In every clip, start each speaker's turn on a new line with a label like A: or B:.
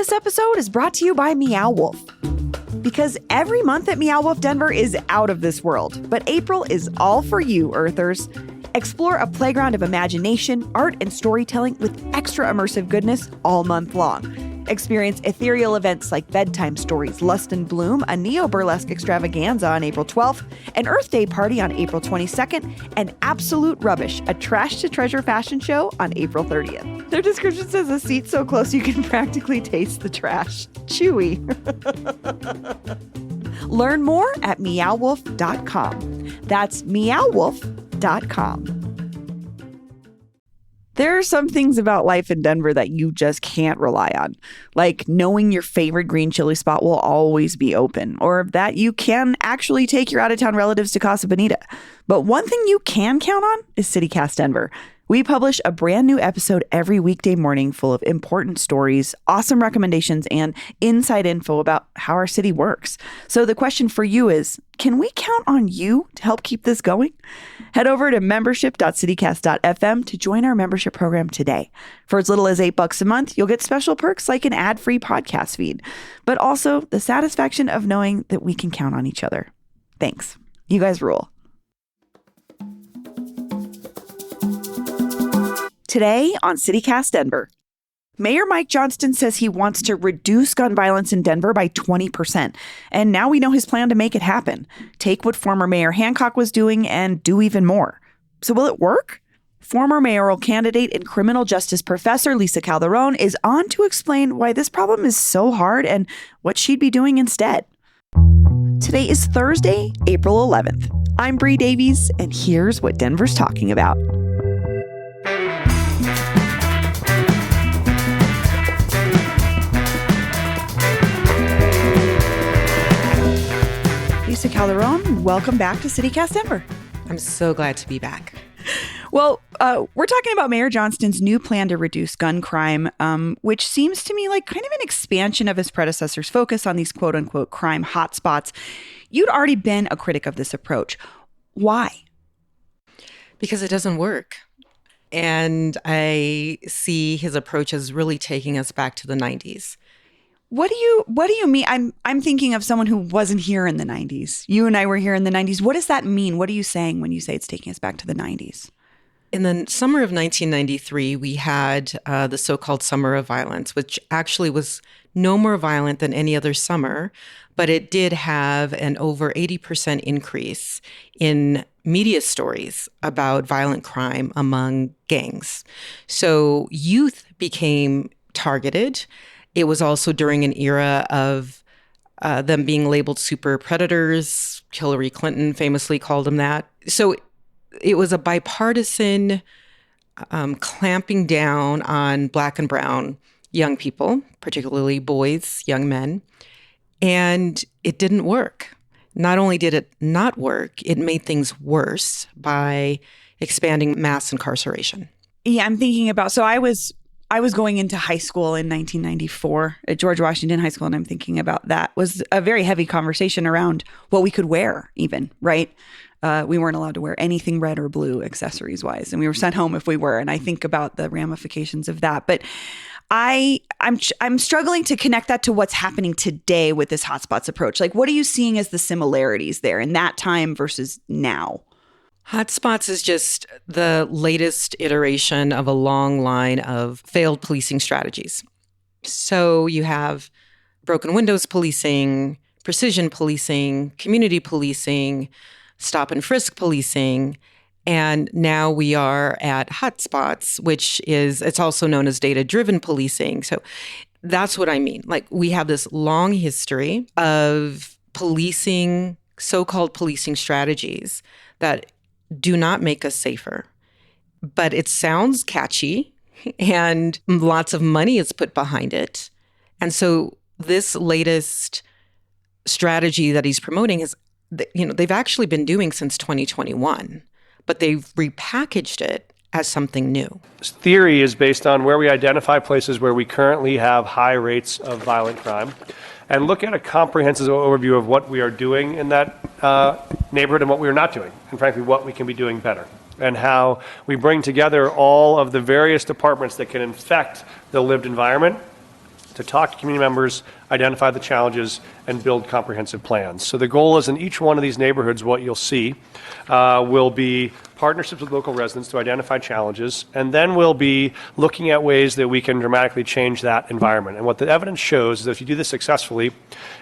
A: This episode is brought to you by Meow Wolf. Because every month at Meow Wolf Denver is out of this world, but April is all for you, Earthers. Explore a playground of imagination, art, and storytelling with extra immersive goodness all month long. Experience ethereal events like Bedtime Stories, Lust and Bloom, a neo-burlesque extravaganza on April 12th, an Earth Day party on April 22nd, and Absolute Rubbish, a trash-to-treasure fashion show on April 30th. Their description says a seat so close you can practically taste the trash. Chewy. Learn more at meowwolf.com. That's meowwolf.com. There are some things about life in Denver that you just can't rely on, like knowing your favorite green chili spot will always be open, or that you can actually take your out-of-town relatives to Casa Bonita. But one thing you can count on is CityCast Denver. We publish a brand new episode every weekday morning full of important stories, awesome recommendations, and inside info about how our city works. So the question for you is, can we count on you to help keep this going? Head over to membership.citycast.fm to join our membership program today. For as little as $8 a month, you'll get special perks like an ad-free podcast feed, but also the satisfaction of knowing that we can count on each other. Thanks. You guys rule. Today on CityCast Denver, Mayor Mike Johnston says he wants to reduce gun violence in Denver by 20%. And now we know his plan to make it happen. Take what former Mayor Hancock was doing and do even more. So will it work? Former mayoral candidate and criminal justice professor Lisa Calderon is on to explain why this problem is so hard and what she'd be doing instead. Today is Thursday, April 11th. I'm Bree Davies, and here's what Denver's talking about. Lisa Calderon, welcome back to CityCast Denver.
B: I'm so glad to be back.
A: Well, we're talking about Mayor Johnston's new plan to reduce gun crime, which seems to me like kind of an expansion of his predecessor's focus on these quote-unquote crime hotspots. You'd already been a critic of this approach. Why?
B: Because it doesn't work. And I see his approach as really taking us back to the 90s.
A: What do you mean? I'm thinking of someone who wasn't here in the 90s. You and I were here in the 90s. What does that mean? What are you saying when you say it's taking us back to the 90s?
B: In the summer of 1993, we had the so-called Summer of Violence, which actually was no more violent than any other summer, but it did have an over 80% increase in media stories about violent crime among gangs. So youth became targeted. It was also during an era of them being labeled super predators. Hillary Clinton famously called them that. So it was a bipartisan clamping down on Black and brown young people, particularly boys, young men. And it didn't work. Not only did it not work, it made things worse by expanding mass incarceration.
A: Yeah, I'm thinking about, so I was going into high school in 1994 at George Washington High School, and I'm thinking about that was a very heavy conversation around what we could wear even, right? We weren't allowed to wear anything red or blue accessories-wise, and we were sent home if we were, and I think about the ramifications of that. But I'm struggling to connect that to what's happening today with this hotspots approach. Like, what are you seeing as the similarities there in that time versus now?
B: Hotspots is just the latest iteration of a long line of failed policing strategies. So you have broken windows policing, precision policing, community policing, stop and frisk policing, and now we are at hotspots, which is, it's also known as data-driven policing. So that's what I mean. Like, we have this long history of policing, so-called policing strategies that do not make us safer. But it sounds catchy and lots of money is put behind it. And so this latest strategy that he's promoting is, they've actually been doing since 2021, but they've repackaged it as something new.
C: This theory is based on where we identify places where we currently have high rates of violent crime and look at a comprehensive overview of what we are doing in that neighborhood and what we are not doing, and frankly, what we can be doing better, and how we bring together all of the various departments that can infect the lived environment to talk to community members, identify the challenges, and build comprehensive plans. So the goal is in each one of these neighborhoods, what you'll see will be partnerships with local residents to identify challenges, and then we'll be looking at ways that we can dramatically change that environment. And what the evidence shows is that if you do this successfully,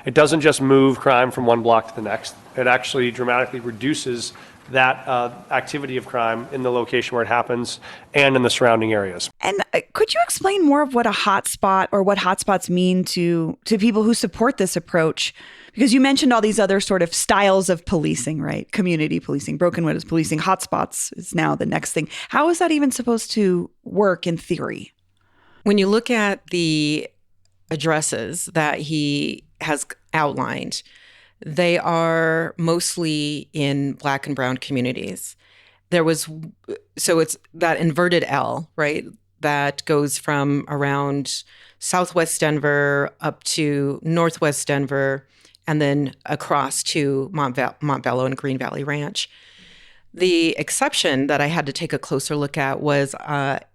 C: it doesn't just move crime from one block to the next. It actually dramatically reduces that activity of crime in the location where it happens and in the surrounding areas.
A: And could you explain more of what a hotspot or what hotspots mean to people who support this approach? Because you mentioned all these other sort of styles of policing, right? Community policing, broken windows policing, hotspots is now the next thing. How is that even supposed to work in theory?
B: When you look at the addresses that he has outlined, they are mostly in Black and brown communities. So it's that inverted L, right? That goes from around Southwest Denver up to Northwest Denver, and then across to Montbello and Green Valley Ranch. The exception that I had to take a closer look at was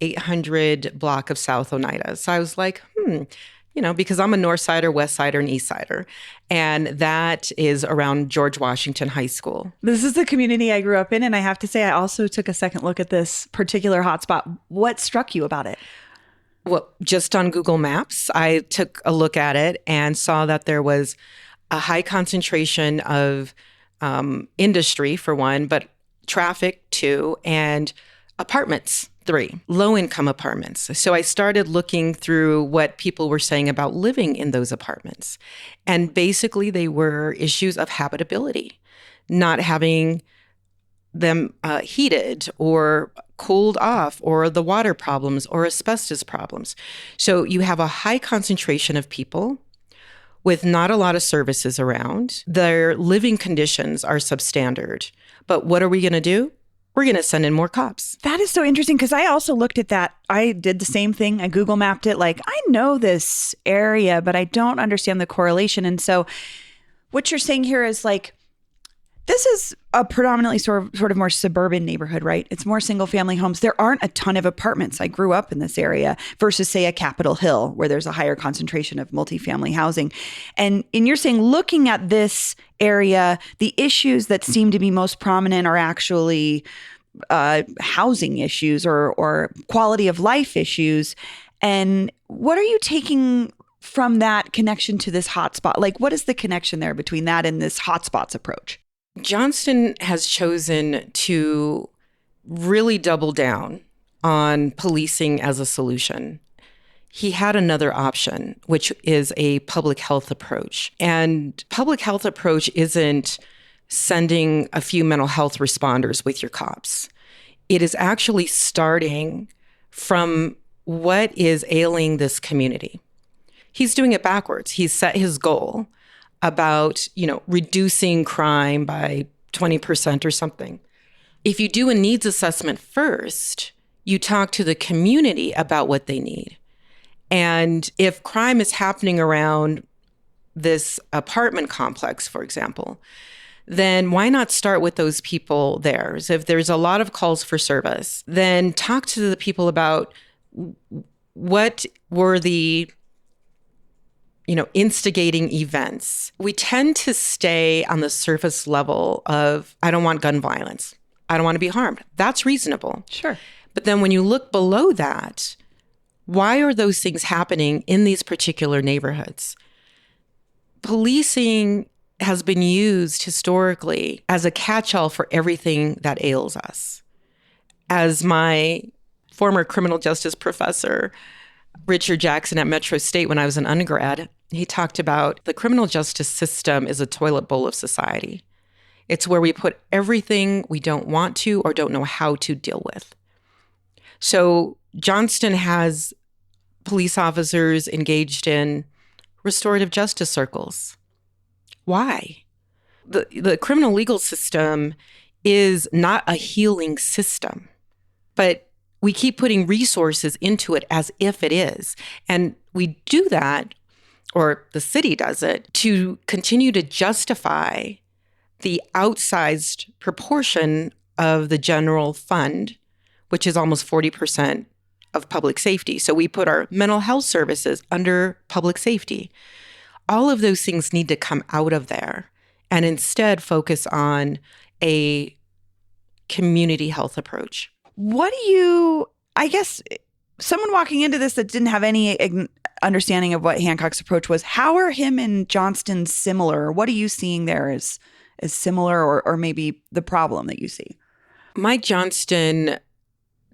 B: 800 block of South Oneida. So I was like, because I'm a North Sider, West Sider, and East Sider. And that is around George Washington High School.
A: This is the community I grew up in. And I have to say, I also took a second look at this particular hotspot. What struck you about it?
B: Well, just on Google Maps, I took a look at it and saw that there was a high concentration of industry, for one, but traffic, two, and apartments, three, low-income apartments. So I started looking through what people were saying about living in those apartments. And basically, they were issues of habitability, not having them heated or cooled off, or the water problems or asbestos problems. So you have a high concentration of people with not a lot of services around. Their living conditions are substandard. But what are we going to do? We're going to send in more cops.
A: That is so interesting, because I also looked at that. I did the same thing. I Google mapped it. Like, I know this area, but I don't understand the correlation. And so what you're saying here is like, this is a predominantly sort of more suburban neighborhood, right? It's more single family homes. There aren't a ton of apartments. I grew up in this area versus, say, a Capitol Hill, where there's a higher concentration of multifamily housing. And you're saying, looking at this area, the issues that seem to be most prominent are actually housing issues or quality of life issues. And what are you taking from that connection to this hotspot? Like, what is the connection there between that and this hotspots approach?
B: Johnston has chosen to really double down on policing as a solution. He had another option, which is a public health approach. And public health approach isn't sending a few mental health responders with your cops. It is actually starting from what is ailing this community. He's doing it backwards. He's set his goal about, reducing crime by 20% or something. If you do a needs assessment first, you talk to the community about what they need. And if crime is happening around this apartment complex, for example, then why not start with those people there? So if there's a lot of calls for service, then talk to the people about what were the instigating events. We tend to stay on the surface level of, I don't want gun violence. I don't want to be harmed. That's reasonable.
A: Sure.
B: But then when you look below that, why are those things happening in these particular neighborhoods? Policing has been used historically as a catch-all for everything that ails us. As my former criminal justice professor, Richard Jackson at Metro State, when I was an undergrad, he talked about the criminal justice system is a toilet bowl of society. It's where we put everything we don't want to or don't know how to deal with. So Johnston has police officers engaged in restorative justice circles. Why? The criminal legal system is not a healing system, but we keep putting resources into it as if it is. And we do that, or the city does it, to continue to justify the outsized proportion of the general fund, which is almost 40% of public safety. So we put our mental health services under public safety. All of those things need to come out of there and instead focus on a community health approach.
A: What do you, I guess, someone walking into this that didn't have any understanding of what Hancock's approach was, how are him and Johnston similar? What are you seeing there as similar or maybe the problem that you see?
B: Mike Johnston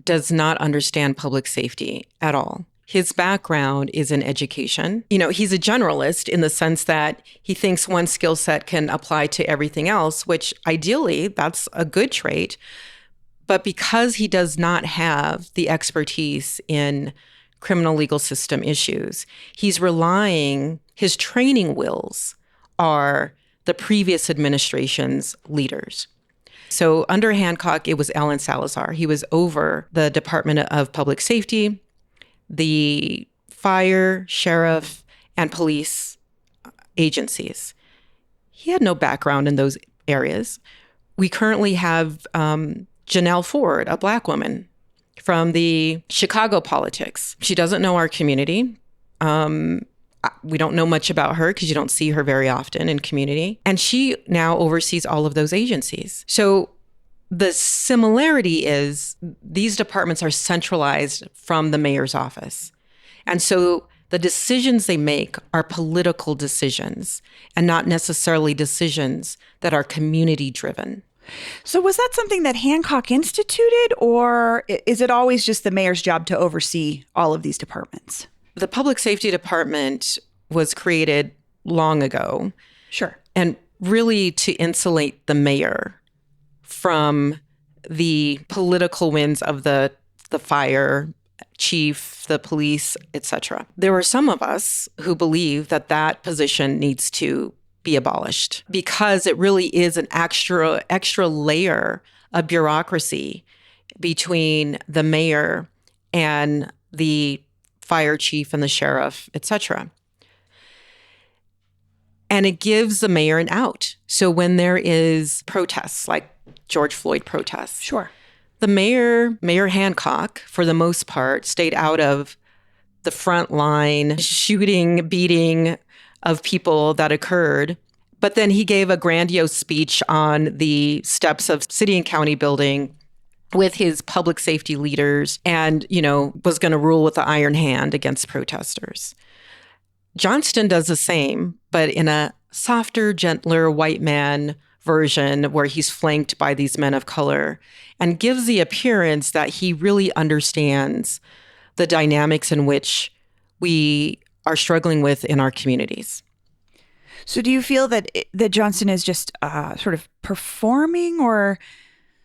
B: does not understand public safety at all. His background is in education. He's a generalist in the sense that he thinks one skill set can apply to everything else, which ideally that's a good trait. But because he does not have the expertise in criminal legal system issues, his training wheels are the previous administration's leaders. So under Hancock, it was Alan Salazar. He was over the Department of Public Safety, the fire, sheriff, and police agencies. He had no background in those areas. We currently have Janelle Ford, a Black woman from the Chicago politics. She doesn't know our community. We don't know much about her because you don't see her very often in community. And she now oversees all of those agencies. So the similarity is these departments are centralized from the mayor's office. And so the decisions they make are political decisions and not necessarily decisions that are community driven.
A: So was that something that Hancock instituted, or is it always just the mayor's job to oversee all of these departments?
B: The Public Safety Department was created long ago.
A: Sure.
B: And really to insulate the mayor from the political winds of the fire chief, the police, etc. There were some of us who believe that position needs to be abolished because it really is an extra layer of bureaucracy between the mayor and the fire chief and the sheriff, etc. And it gives the mayor an out. So when there is protests, like George Floyd protests,
A: sure,
B: the Mayor Hancock, for the most part, stayed out of the front line shooting, beating of people that occurred. But then he gave a grandiose speech on the steps of city and county building with his public safety leaders and, was going to rule with the iron hand against protesters. Johnston does the same, but in a softer, gentler white man version where he's flanked by these men of color and gives the appearance that he really understands the dynamics in which we are struggling with in our communities.
A: So do you feel that Johnston is just sort of performing, or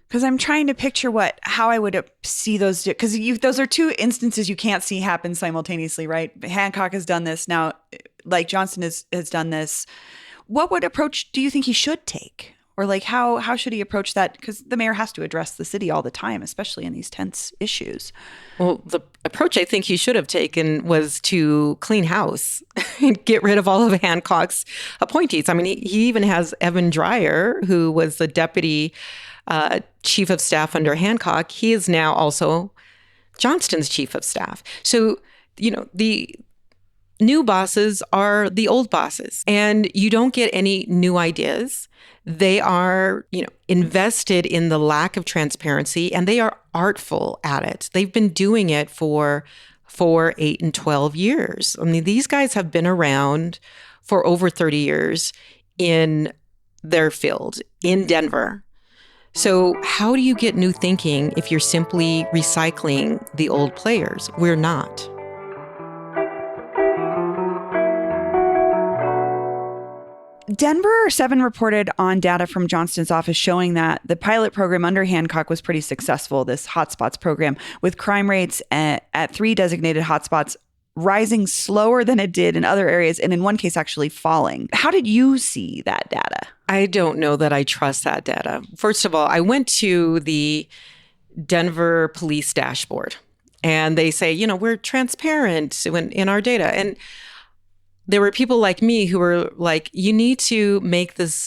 A: because I'm trying to picture how I would see those, because those are two instances you can't see happen simultaneously, right? Hancock has done this now, like Johnston has done this. What approach do you think he should take? Or how should he approach that? Because the mayor has to address the city all the time, especially in these tense issues.
B: Well, the approach I think he should have taken was to clean house and get rid of all of Hancock's appointees. I mean, he even has Evan Dreyer, who was the deputy chief of staff under Hancock. He is now also Johnston's chief of staff. So, the new bosses are the old bosses, and you don't get any new ideas. They are, invested in the lack of transparency, and they are artful at it. They've been doing it for 4, 8, and 12 years. I mean, these guys have been around for over 30 years in their field, in Denver. So how do you get new thinking if you're simply recycling the old players? We're not.
A: Denver 7 reported on data from Johnston's office showing that the pilot program under Hancock was pretty successful, this hotspots program, with crime rates at 3 designated hotspots rising slower than it did in other areas, and in one case actually falling. How did you see that data?
B: I don't know that I trust that data. First of all, I went to the Denver police dashboard, and they say, we're transparent in our data. And there were people like me who were like, you need to make this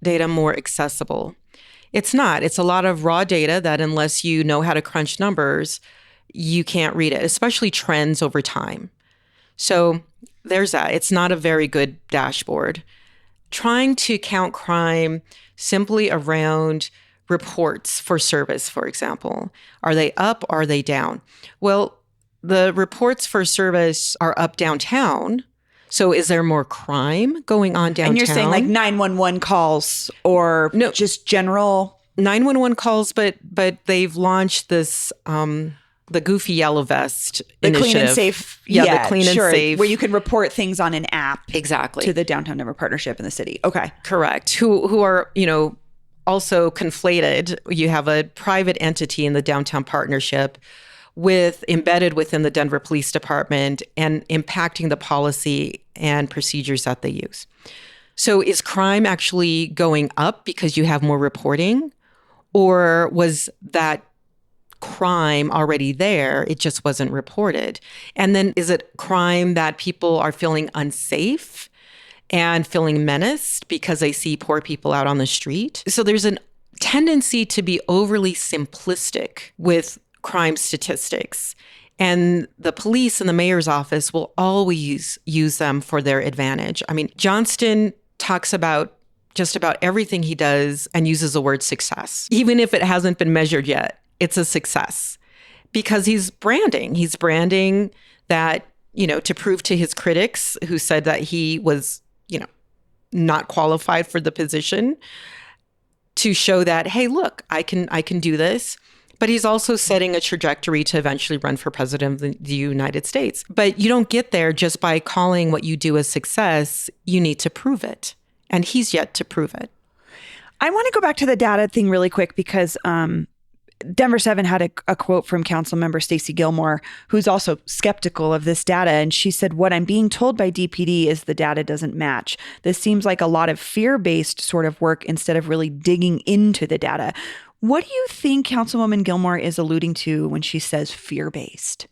B: data more accessible. It's not. It's a lot of raw data that unless you know how to crunch numbers, you can't read it, especially trends over time. So there's that. It's not a very good dashboard. Trying to count crime simply around reports for service, for example. Are they up? Are they down? Well, the reports for service are up downtown. So is there more crime going on downtown?
A: And you're saying like 911 calls or
B: No.
A: just general
B: 911 calls, but they've launched this the Goofy Yellow Vest
A: the
B: initiative.
A: clean and safe.
B: Yeah, the clean
A: sure,
B: and safe.
A: where you can report things on an app
B: Exactly.
A: to the Downtown Denver Partnership in the city. Okay.
B: Correct. Who are, also conflated. You have a private entity in the Downtown Partnership embedded within the Denver Police Department and impacting the policy and procedures that they use. So is crime actually going up because you have more reporting? Or was that crime already there? It just wasn't reported. And then is it crime that people are feeling unsafe and feeling menaced because they see poor people out on the street? So there's a tendency to be overly simplistic with crime statistics. And the police and the mayor's office will always use them for their advantage. I mean, Johnston talks about just about everything he does and uses the word success. Even if it hasn't been measured yet, it's a success because he's branding. He's branding that, to prove to his critics who said that he was, not qualified for the position, to show that, hey, look, I can do this. But he's also setting a trajectory to eventually run for president of the United States. But you don't get there just by calling what you do a success. You need to prove it. And he's yet to prove it.
A: I want to go back to the data thing really quick because Denver 7 had a quote from council member Stacey Gilmore, who's also skeptical of this data. And she said, what I'm being told by DPD is the data doesn't match. This seems like a lot of fear-based sort of work instead of really digging into the data. What do you think Councilwoman Gilmore is alluding to when she says fear-based?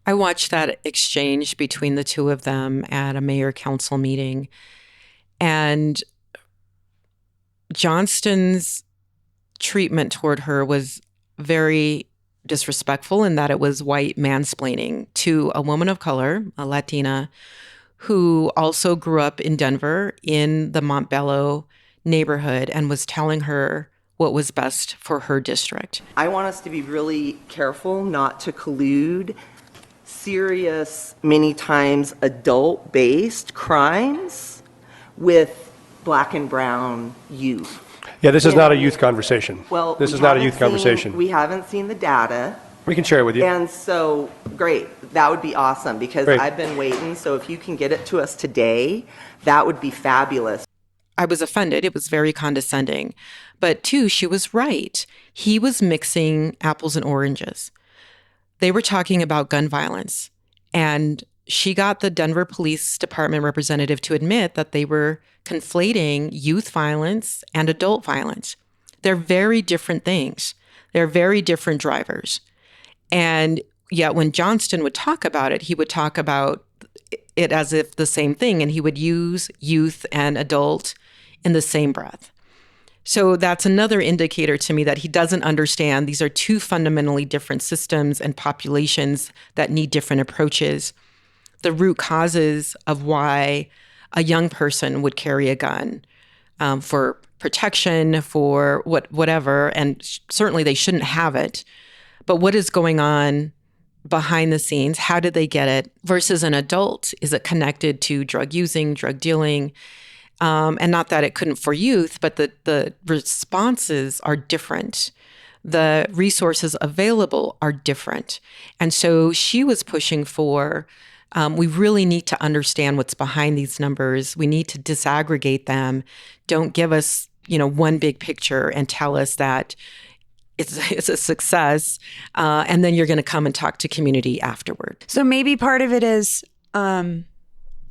B: I watched that exchange between the two of them at a mayor council meeting. And Johnston's treatment toward her was very disrespectful in that it was white mansplaining to a woman of color, a Latina, who also grew up in Denver in the Montbello neighborhood and was telling her what was best for her district.
D: I want us to be really careful not to collude serious, many times adult-based crimes with Black and brown youth.
C: Yeah, this is not a youth conversation.
D: Well,
C: this is not a youth conversation.
D: We haven't seen the data.
C: We can share it with you.
D: And so, great, that would be awesome because
C: Great.
D: I've been waiting. So if you can get it to us today, that would be fabulous.
B: I was offended. It was very condescending. But two, she was right. He was mixing apples and oranges. They were talking about gun violence. And she got the Denver Police Department representative to admit that they were conflating youth violence and adult violence. They're very different things. They're very different drivers. And yet when Johnston would talk about it, he would talk about it as if the same thing, and he would use youth and adult in the same breath. So that's another indicator to me that he doesn't understand these are two fundamentally different systems and populations that need different approaches. The root causes of why a young person would carry a gun for protection, for whatever, and certainly they shouldn't have it. But what is going on behind the scenes? How did they get it? Versus an adult, is it connected to drug using, drug dealing? And not that it couldn't for youth, but the responses are different. The resources available are different. And so she was pushing for, we really need to understand what's behind these numbers. We need to disaggregate them. Don't give us, one big picture and tell us that it's a success, and then you're going to come and talk to community afterward.
A: So maybe part of it is that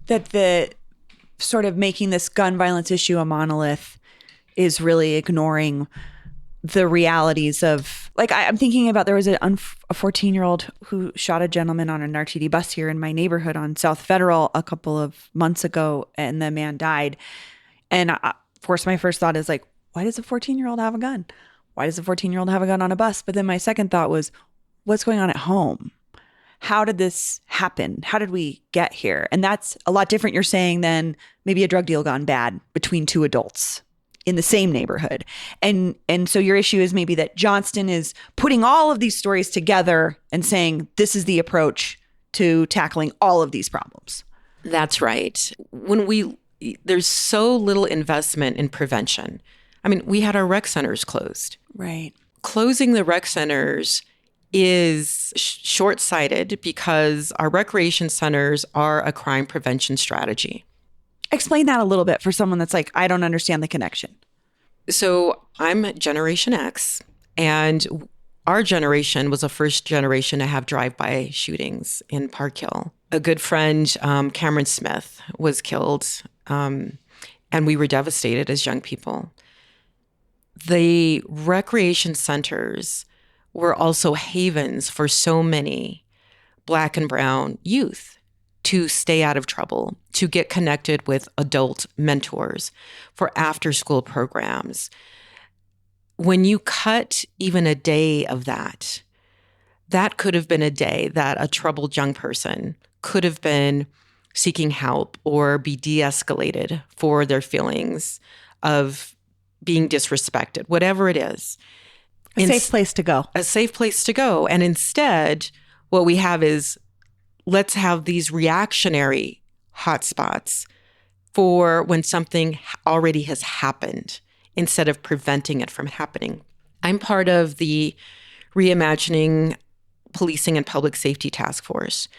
A: the sort of making this gun violence issue a monolith is really ignoring the realities of, like, I'm thinking about, there was a 14-year-old who shot a gentleman on an RTD bus here in my neighborhood on South Federal a couple of months ago, and the man died. And of course, my first thought is like, why does a 14-year-old have a gun? Why does a 14-year-old have a gun on a bus? But then my second thought was, what's going on at home? How did this happen? How did we get here? And that's a lot different, you're saying, than maybe a drug deal gone bad between two adults in the same neighborhood. And so your issue is maybe that Johnston is putting all of these stories together and saying, this is the approach to tackling all of these problems.
B: That's right. There's so little investment in prevention. I mean, we had our rec centers closed.
A: Right.
B: Closing the rec centers is short-sighted because our recreation centers are a crime prevention strategy.
A: Explain that a little bit for someone that's like, I don't understand the connection.
B: So I'm Generation X, and our generation was the first generation to have drive-by shootings in Park Hill. A good friend, Cameron Smith, was killed, and we were devastated as young people. The recreation centers were also havens for so many Black and brown youth to stay out of trouble, to get connected with adult mentors, for after-school programs. When you cut even a day of that, that could have been a day that a troubled young person could have been seeking help or be de-escalated for their feelings of being disrespected, whatever it is.
A: A safe place to go.
B: A safe place to go. And instead, what we have is, let's have these reactionary hotspots for when something already has happened instead of preventing it from happening. I'm part of the Reimagining Policing and Public Safety Task Force.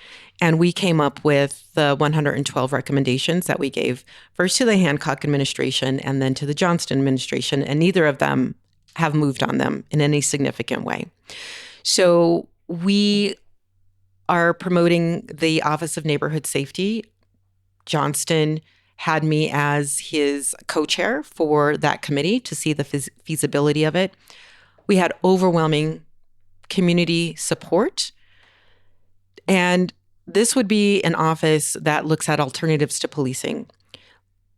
B: And we came up with the 112 recommendations that we gave first to the Hancock administration and then to the Johnston administration. And neither of them have moved on them in any significant way. So we are promoting the Office of Neighborhood Safety. Johnston had me as his co-chair for that committee to see the feasibility of it. We had overwhelming community support. And this would be an office that looks at alternatives to policing,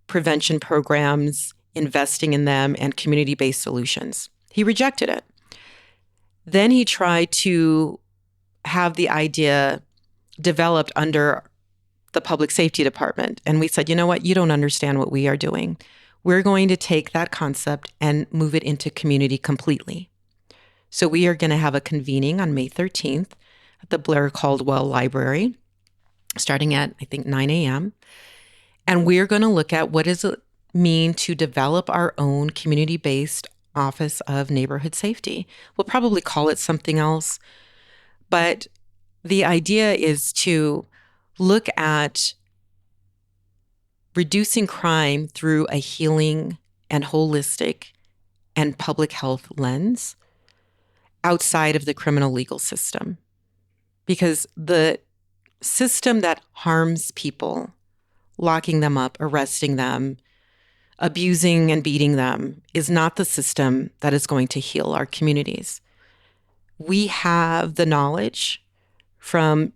B: prevention programs, investing in them, and community-based solutions. He rejected it. Then he tried to have the idea developed under the public safety department. And we said, you know what? You don't understand what we are doing. We're going to take that concept and move it into community completely. So we are going to have a convening on May 13th at the Blair Caldwell Library, starting at, I think, 9 a.m. And we're going to look at what does it mean to develop our own community-based Office of Neighborhood Safety. We'll probably call it something else. But the idea is to look at reducing crime through a healing and holistic and public health lens outside of the criminal legal system. Because the system that harms people, locking them up, arresting them, abusing and beating them, is not the system that is going to heal our communities. We have the knowledge from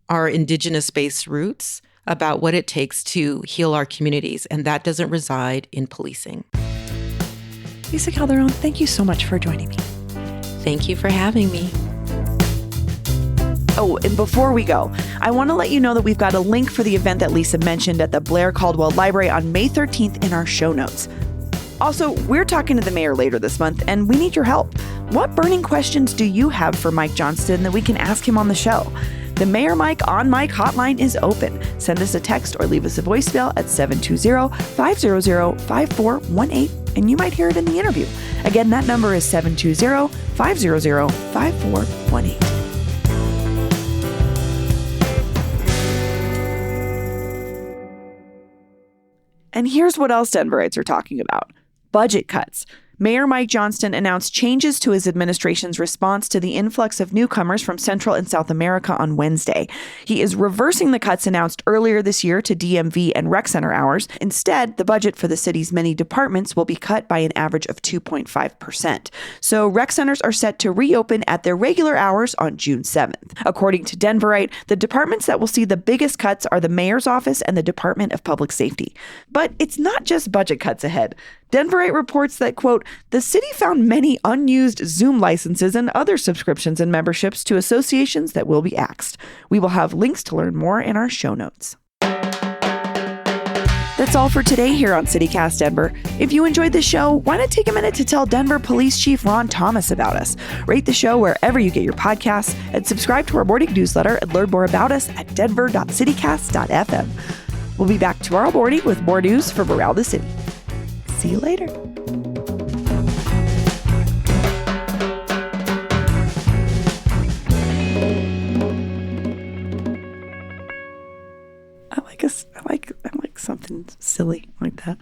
B: our indigenous-based roots about what it takes to heal our communities, and that doesn't reside in policing.
A: Lisa Calderon, thank you so much for joining me.
B: Thank you for having me.
A: Oh, and before we go, I want to let you know that we've got a link for the event that Lisa mentioned at the Blair Caldwell Library on May 13th in our show notes. Also, we're talking to the mayor later this month, and we need your help. What burning questions do you have for Mike Johnston that we can ask him on the show? The Mayor Mike on Mike hotline is open. Send us a text or leave us a voicemail at 720-500-5418, and you might hear it in the interview. Again, that number is 720-500-5418. And here's what else Denverites are talking about. Budget cuts. Mayor Mike Johnston announced changes to his administration's response to the influx of newcomers from Central and South America on Wednesday. He is reversing the cuts announced earlier this year to DMV and rec center hours. Instead, the budget for the city's many departments will be cut by an average of 2.5%. So rec centers are set to reopen at their regular hours on June 7th. According to Denverite, the departments that will see the biggest cuts are the mayor's office and the Department of Public Safety. But it's not just budget cuts ahead. Denverite reports that, quote, the city found many unused Zoom licenses and other subscriptions and memberships to associations that will be axed. We will have links to learn more in our show notes. That's all for today here on CityCast Denver. If you enjoyed the show, why not take a minute to tell Denver Police Chief Ron Thomas about us? Rate the show wherever you get your podcasts and subscribe to our morning newsletter and learn more about us at denver.citycast.fm. We'll be back tomorrow morning with more news from around the city. See you later. I like something silly like that.